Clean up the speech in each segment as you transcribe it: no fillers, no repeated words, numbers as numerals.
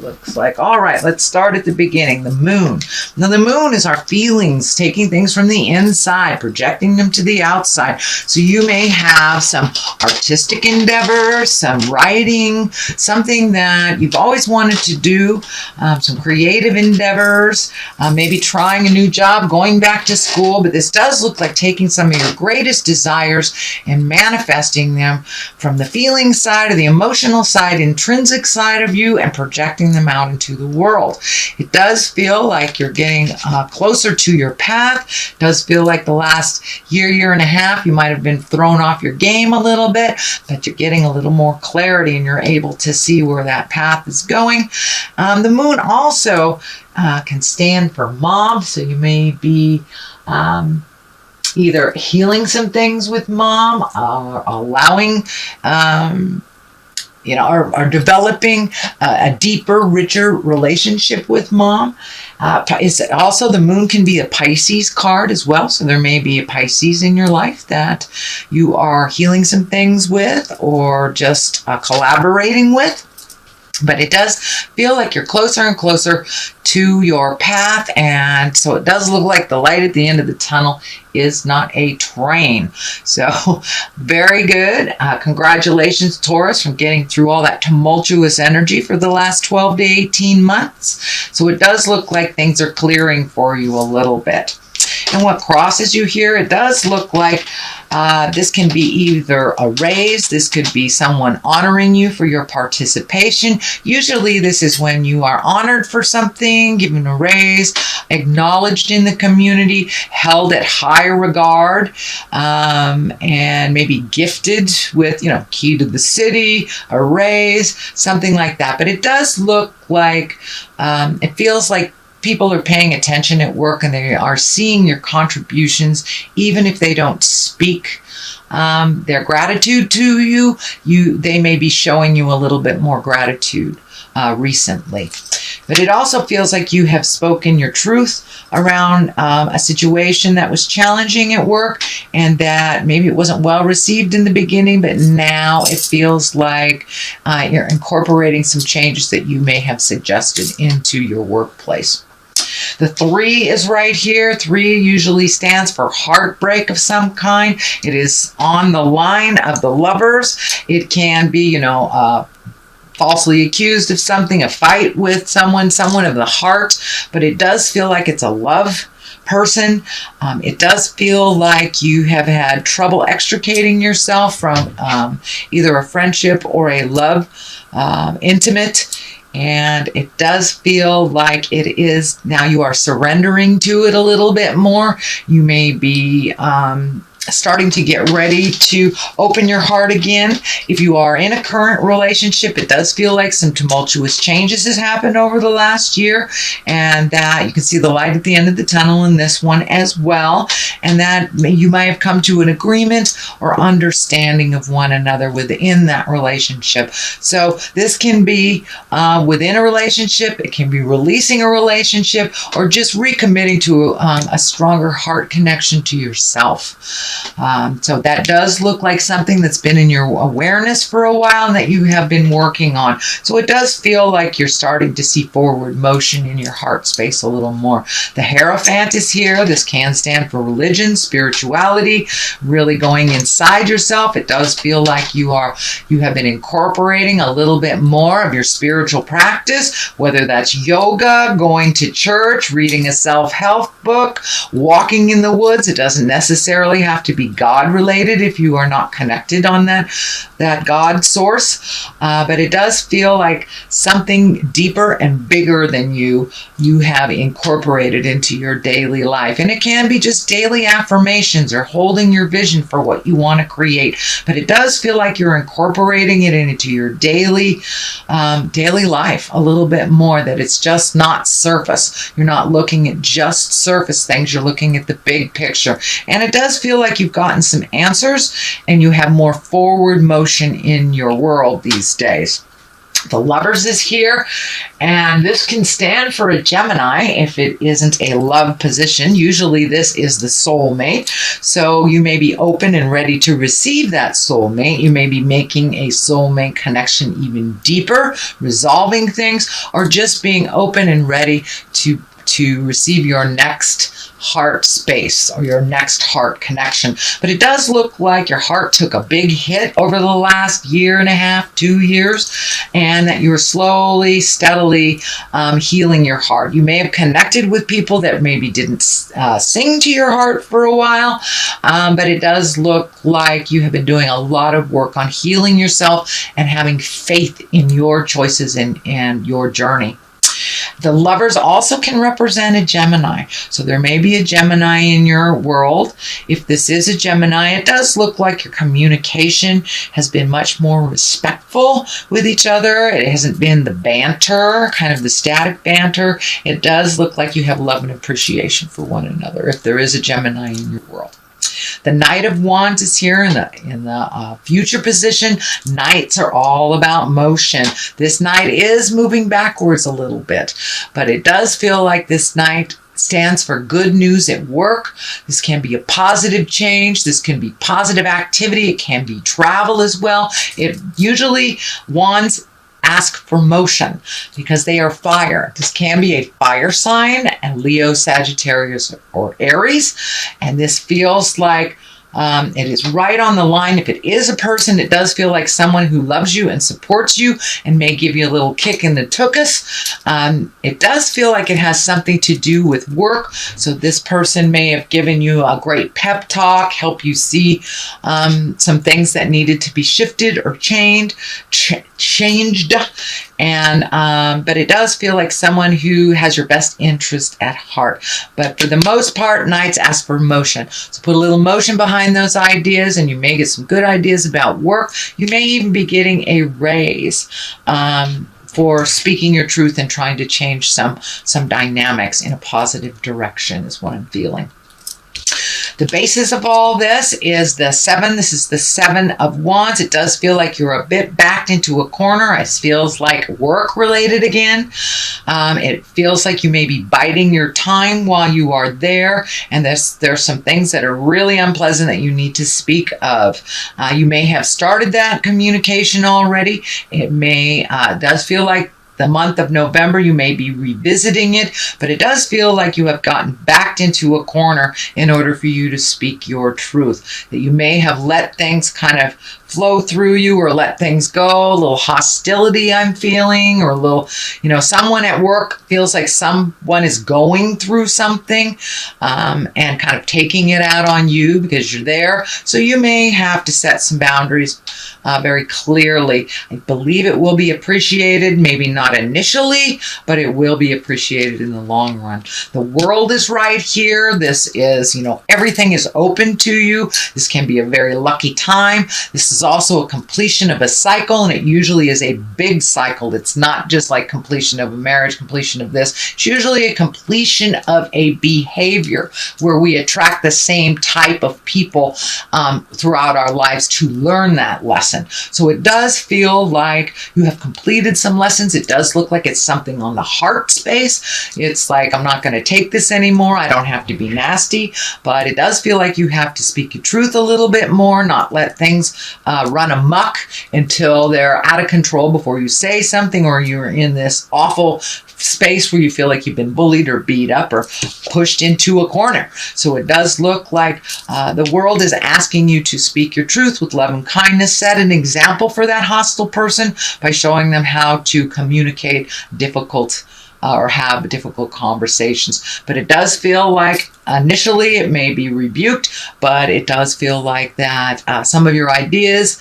Looks like. All right, let's start at the beginning. The moon. Now, the moon is our feelings, taking things from the inside, projecting them to the outside. So you may have some artistic endeavors, some writing, something that you've always wanted to do, some creative endeavors, maybe trying a new job, going back to school. But this does look like taking some of your greatest desires and manifesting them from the feeling side or the emotional side, intrinsic side of you, and projecting them out into the world. It does feel like you're getting closer to your path. It does feel like the last year and a half, you might have been thrown off your game a little bit, but you're getting a little more clarity and you're able to see where that path is going. The moon also can stand for mom, so you may be either healing some things with mom or allowing or developing a deeper, richer relationship with mom. Also, the moon can be a Pisces card as well. So there may be a Pisces in your life that you are healing some things with or just collaborating with. But it does feel like you're closer and closer to your path. And so it does look like the light at the end of the tunnel is not a train. So very good. Congratulations, Taurus, from getting through all that tumultuous energy for the last 12 to 18 months. So it does look like things are clearing for you a little bit. And what crosses you here, it does look like this can be either a raise, this could be someone honoring you for your participation. Usually this is when you are honored for something, given a raise, acknowledged in the community, held at high regard, and maybe gifted with, key to the city, a raise, something like that. But it does look like, it feels like people are paying attention at work and they are seeing your contributions, even if they don't speak their gratitude to you. They may be showing you a little bit more gratitude recently. But it also feels like you have spoken your truth around a situation that was challenging at work and that maybe it wasn't well received in the beginning, but now it feels like you're incorporating some changes that you may have suggested into your workplace. The 3 is right here. 3 usually stands for heartbreak of some kind. It is on the line of the lovers. It can be, falsely accused of something, a fight with someone of the heart, but it does feel like it's a love person. It does feel like you have had trouble extricating yourself from either a friendship or a love, intimate. And it does feel like it is now you are surrendering to it a little bit more. You may be starting to get ready to open your heart again. If you are in a current relationship, it does feel like some tumultuous changes has happened over the last year, and that you can see the light at the end of the tunnel in this one as well, and that you might have come to an agreement or understanding of one another within that relationship. So this can be within a relationship, it can be releasing a relationship, or just recommitting to a stronger heart connection to yourself. So that does look like something that's been in your awareness for a while and that you have been working on. So it does feel like you're starting to see forward motion in your heart space a little more. The Hierophant is here. This can stand for religion, spirituality, really going inside yourself. It does feel like you have been incorporating a little bit more of your spiritual practice, whether that's yoga, going to church, reading a self-help book, walking in the woods. It doesn't necessarily have to be God related if you are not connected on that God source, but it does feel like something deeper and bigger than you have incorporated into your daily life. And it can be just daily affirmations or holding your vision for what you want to create, but it does feel like you're incorporating it into your daily life a little bit more, that it's just not surface. You're not looking at just surface things, you're looking at the big picture. And it does feel like you've gotten some answers and you have more forward motion in your world these days. The Lovers is here, and this can stand for a Gemini if it isn't a love position. Usually this is the soulmate, so you may be open and ready to receive that soulmate. You may be making a soulmate connection even deeper, resolving things, or just being open and ready to receive your next heart space or your next heart connection. But it does look like your heart took a big hit over the last year and a half, 2 years, and that you're slowly, steadily healing your heart. You may have connected with people that maybe didn't sing to your heart for a while, but it does look like you have been doing a lot of work on healing yourself and having faith in your choices and your journey. The Lovers also can represent a Gemini. So there may be a Gemini in your world. If this is a Gemini, it does look like your communication has been much more respectful with each other. It hasn't been the banter, kind of the static banter. It does look like you have love and appreciation for one another if there is a Gemini in your world. The Knight of Wands is here in the future position. Knights are all about motion. This Knight is moving backwards a little bit, but it does feel like this Knight stands for good news at work. This can be a positive change. This can be positive activity. It can be travel as well. It usually, Wands ask for motion because they are fire. This can be a fire sign, and Leo, Sagittarius, or Aries. And this feels like it is right on the line. If it is a person, it does feel like someone who loves you and supports you and may give you a little kick in the tuchus. It does feel like it has something to do with work. So this person may have given you a great pep talk, help you see some things that needed to be shifted or changed. But it does feel like someone who has your best interest at heart. But for the most part, Knights ask for motion. So put a little motion behind those ideas, and you may get some good ideas about work. You may even be getting a raise for speaking your truth and trying to change some dynamics in a positive direction is what I'm feeling. The basis of all this is the 7. This is the 7 of Wands. It does feel like you're a bit backed into a corner. It feels like work related again. It feels like you may be biding your time while you are there. And there's some things that are really unpleasant that you need to speak of. You may have started that communication already. It does feel like the month of November, you may be revisiting it, but it does feel like you have gotten backed into a corner in order for you to speak your truth. That you may have let things kind of flow through you or let things go. A little hostility I'm feeling, or a little, someone at work feels like someone is going through something and kind of taking it out on you because you're there. So you may have to set some boundaries very clearly. I believe it will be appreciated, maybe not initially, but it will be appreciated in the long run. The world is right here. This is, everything is open to you. This can be a very lucky time. This is also a completion of a cycle, and it usually is a big cycle. It's not just like completion of a marriage, completion of this. It's usually a completion of a behavior where we attract the same type of people throughout our lives to learn that lesson. So it does feel like you have completed some lessons. It does look like it's something on the heart space. It's like, I'm not going to take this anymore. I don't have to be nasty, but it does feel like you have to speak your truth a little bit more, not let things run amok until they're out of control before you say something, or you're in this awful space where you feel like you've been bullied or beat up or pushed into a corner. So it does look like the world is asking you to speak your truth with love and kindness. Set an example for that hostile person by showing them how to communicate difficult or have difficult conversations. But it does feel like initially it may be rebuked, but it does feel like that some of your ideas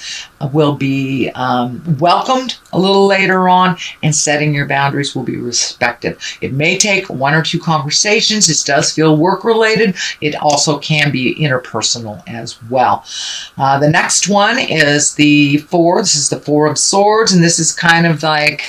will be welcomed a little later on, and setting your boundaries will be respected. It may take 1 or 2 conversations. It does feel work related. It also can be interpersonal as well. The next one is the 4. This is the 4 of Swords, and this is kind of like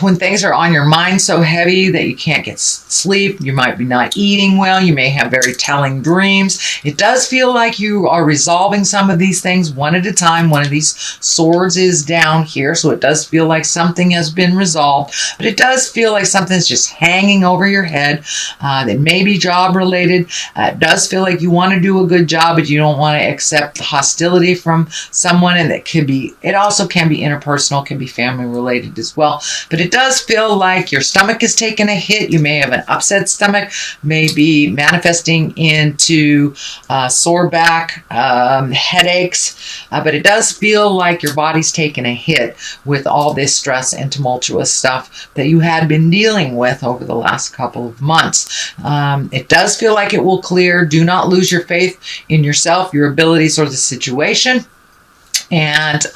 When things are on your mind so heavy that you can't get sleep, you might be not eating well, you may have very telling dreams. It does feel like you are resolving some of these things one at a time. One of these swords is down here, so it does feel like something has been resolved, but it does feel like something's just hanging over your head that may be job related. It does feel like you want to do a good job, but you don't want to accept the hostility from someone, and it also can be interpersonal, can be family related as well. But it does feel like your stomach is taking a hit. You may have an upset stomach, may be manifesting into sore back, headaches, but it does feel like your body's taking a hit with all this stress and tumultuous stuff that you had been dealing with over the last couple of months. It does feel like it will clear. Do not lose your faith in yourself, your abilities, or the situation. And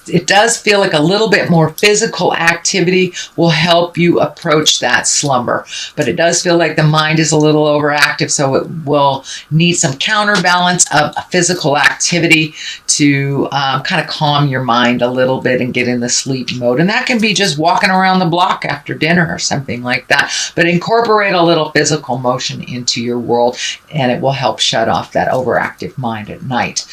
it does feel like a little bit more physical activity will help you approach that slumber. But it does feel like the mind is a little overactive, so it will need some counterbalance of physical activity to kind of calm your mind a little bit and get in the sleep mode. And that can be just walking around the block after dinner or something like that. But incorporate a little physical motion into your world, and it will help shut off that overactive mind at night.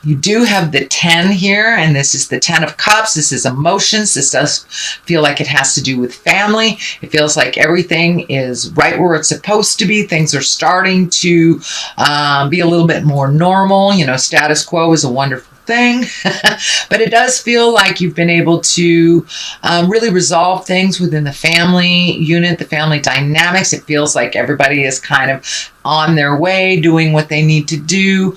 You do have the 10 here, and this is the 10 of Cups. This is emotions. This does feel like it has to do with family. It feels like everything is right where it's supposed to be. Things are starting to be a little bit more normal. You know, status quo is a wonderful thing, but it does feel like you've been able to really resolve things within the family unit, the family dynamics. It feels like everybody is kind of on their way, doing what they need to do,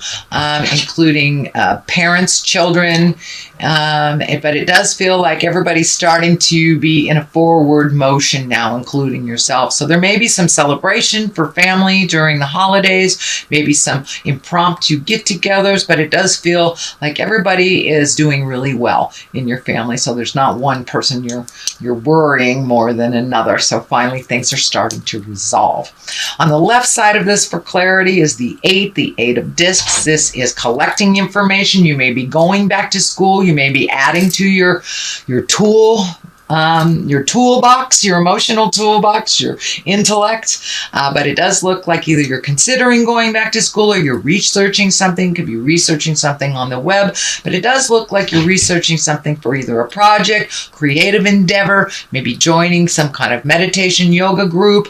including parents, children, but it does feel like everybody's starting to be in a forward motion now, including yourself. So there may be some celebration for family during the holidays, maybe some impromptu get-togethers, but it does feel like everybody is doing really well in your family. So there's not one person you're worrying more than another. So finally things are starting to resolve. On the left side of this, for clarity, is the 8 of discs. This is collecting information. You may be going back to school. You may be adding to your toolbox, your emotional toolbox, your intellect, but it does look like either you're considering going back to school or you're researching something. Could be researching something on the web, but it does look like you're researching something for either a project, creative endeavor, maybe joining some kind of meditation yoga group,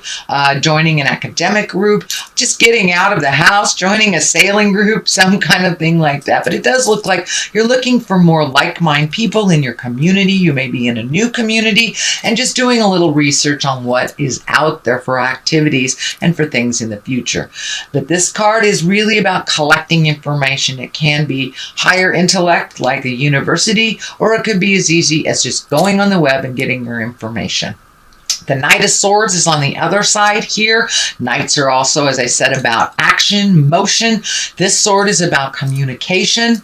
joining an academic group, just getting out of the house, joining a sailing group, some kind of thing like that. But it does look like you're looking for more like-minded people in your community. You may be in a new community and just doing a little research on what is out there for activities and for things in the future. But this card is really about collecting information. It can be higher intellect like a university, or it could be as easy as just going on the web and getting your information. The Knight of Swords is on the other side here. Knights are also, as I said, about action, motion. This sword is about communication,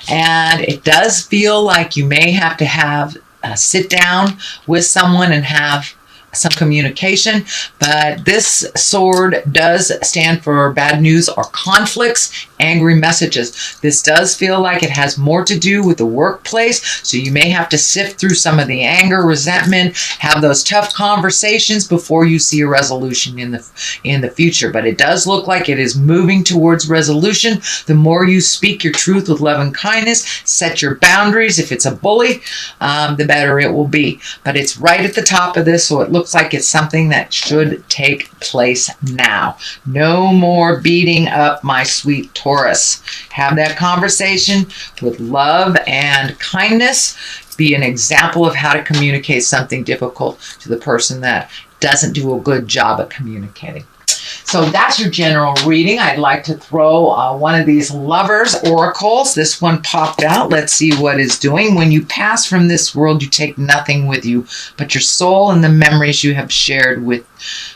and it does feel like you may have to sit down with someone and have some communication, but this sword does stand for bad news or conflicts, angry messages. This does feel like it has more to do with the workplace, so you may have to sift through some of the anger, resentment, have those tough conversations before you see a resolution in the future. But it does look like it is moving towards resolution. The more you speak your truth with love and kindness, set your boundaries. If it's a bully, the better it will be. But it's right at the top of this, so it looks like it's something that should take place now. No more beating up my sweet Taurus. Have that conversation with love and kindness. Be an example of how to communicate something difficult to the person that doesn't do a good job at communicating. So that's your general reading. I'd like to throw one of these lovers oracles. This one popped out. Let's see what it's doing. When you pass from this world, you take nothing with you but your soul and the memories you have shared with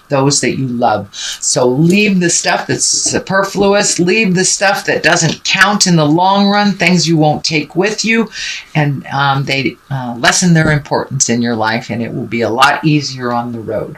those that you love. So leave the stuff that's superfluous. Leave the stuff that doesn't count in the long run, things you won't take with you, and they lessen their importance in your life, and it will be a lot easier on the road.